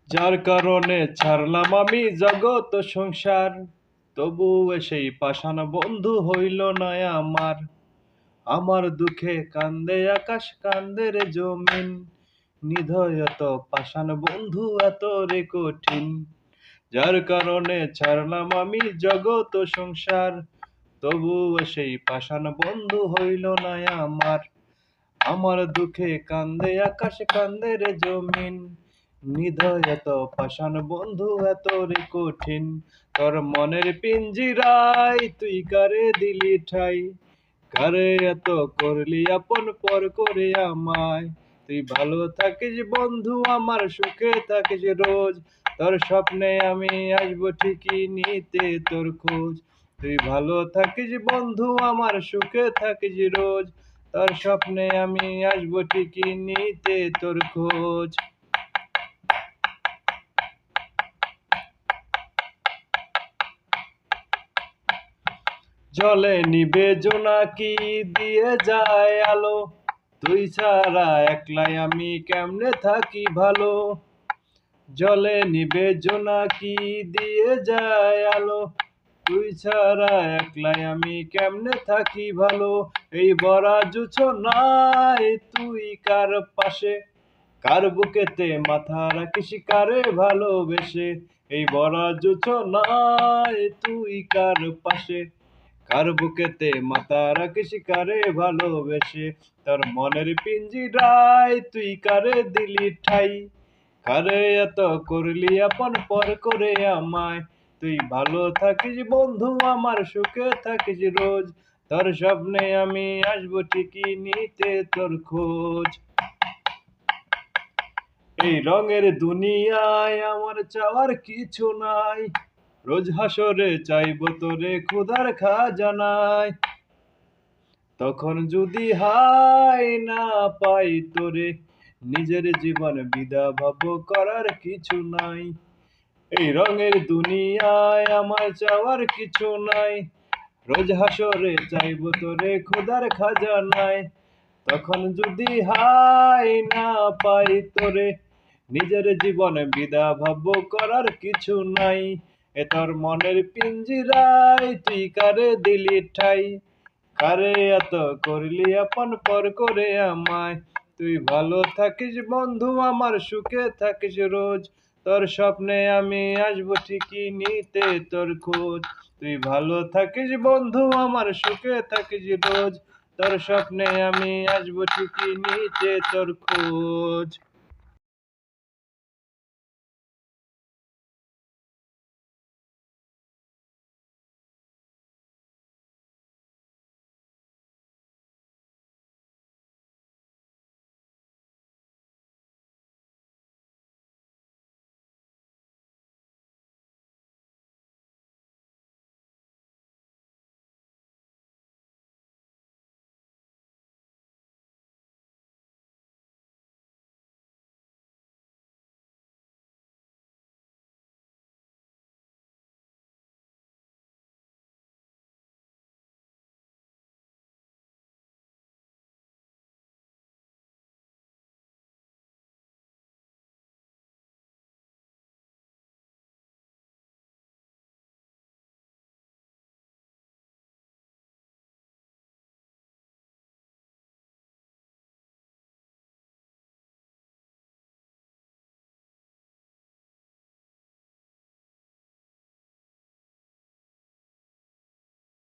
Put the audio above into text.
যার কারণে ছাড়লাম আমি জগৎ সংসার, তবু সেই পাষাণ বন্ধু হইল না আমার। আমার দুঃখে কান্দে আকাশ, কান্দে রে জমিন, নিধয় এত পাষাণ বন্ধু এত রে কঠিন। যার কারণে ছাড়লাম আমি জগৎ সংসার, তবু সেই পাষাণ বন্ধু হইল না আমার। আমার দুঃখে কান্দে আকাশ, কান্দে রে জমিন, নিধয় এত পাষাণ বন্ধু এত রে কঠিন। তোর মনের পিঞ্জিরায় তুই কারে দিলি ঠাই, কারে এত করলি আপন পর করে আমায়। তুই ভালো থাকিস বন্ধু আমার, সুখে থাকিস রোজ, তোর স্বপ্নে আমি আসবো ঠিকই নিতে তোর খোঁজ। তুই ভালো থাকিস বন্ধু আমার, সুখে থাকিস রোজ, তোর স্বপ্নে আমি আসবো ঠিকই নিতে তোর খোঁজ। জলে নিবে জোনাকি দিয়ে যায় আলো, তুই ছাড়া একলাই আমি কেমনে থাকি ভালো। জলে নিবে জোনাকি দিয়ে যায় আলো, তুই ছাড়া একলাই আমি কেমনে থাকি ভালো। এই ভরা জোছনায় তুই কার পাশে, কার বুকেতে মাথা রাখিস কারে ভালোবেসে। এই ভরা জোছনায় তুই কার পাশে, কার বুকেতে মাথা রাখিস কারে ভালোবেসে। তোর মনের পিঞ্জিরায় তুই কারে দিলি ঠাই, কারে এত করলি আপন পর করে আমায়। তুই ভালো থাকিস বন্ধু আমার, সুখে থাকিস রোজ, তোর স্বপ্নে আমি আসবো ঠিকই নিতে তোর খোঁজ। এই রঙের দুনিয়ায় আমার চাওয়ার কিছু নাই, রোজ হাসরে চাইবো তোরে ক্ষুধার খাজানায়। তখন যদি হাই না পাই তোরে, নিজের জীবন বিদা ভাব করার কিছু নাই। এই রঙের দুনিয়ায় আমার চাওয়ার কিছু নাই, রোজ হাসরে চাইবো তোরে ক্ষুধার খাজানায়। তখন যদি হাই না পাই তোরে, নিজের জীবনে বিদা ভাব করার কিছু নাই। এ তোর মনের পিঞ্জিরায় তুই কারে দিলি ঠাই, কারে এত করলি আপন পর করে আমায়। তুই ভালো থাকিস বন্ধু আমার, সুখে থাকিস রোজ, তোর স্বপ্নে আমি আসবো ঠিকই নিতে তোর খোঁজ। তুই ভালো থাকিস বন্ধু আমার, সুখে থাকিস রোজ, তোর স্বপ্নে আমি আসবো ঠিকই নিতে তোর খোঁজ।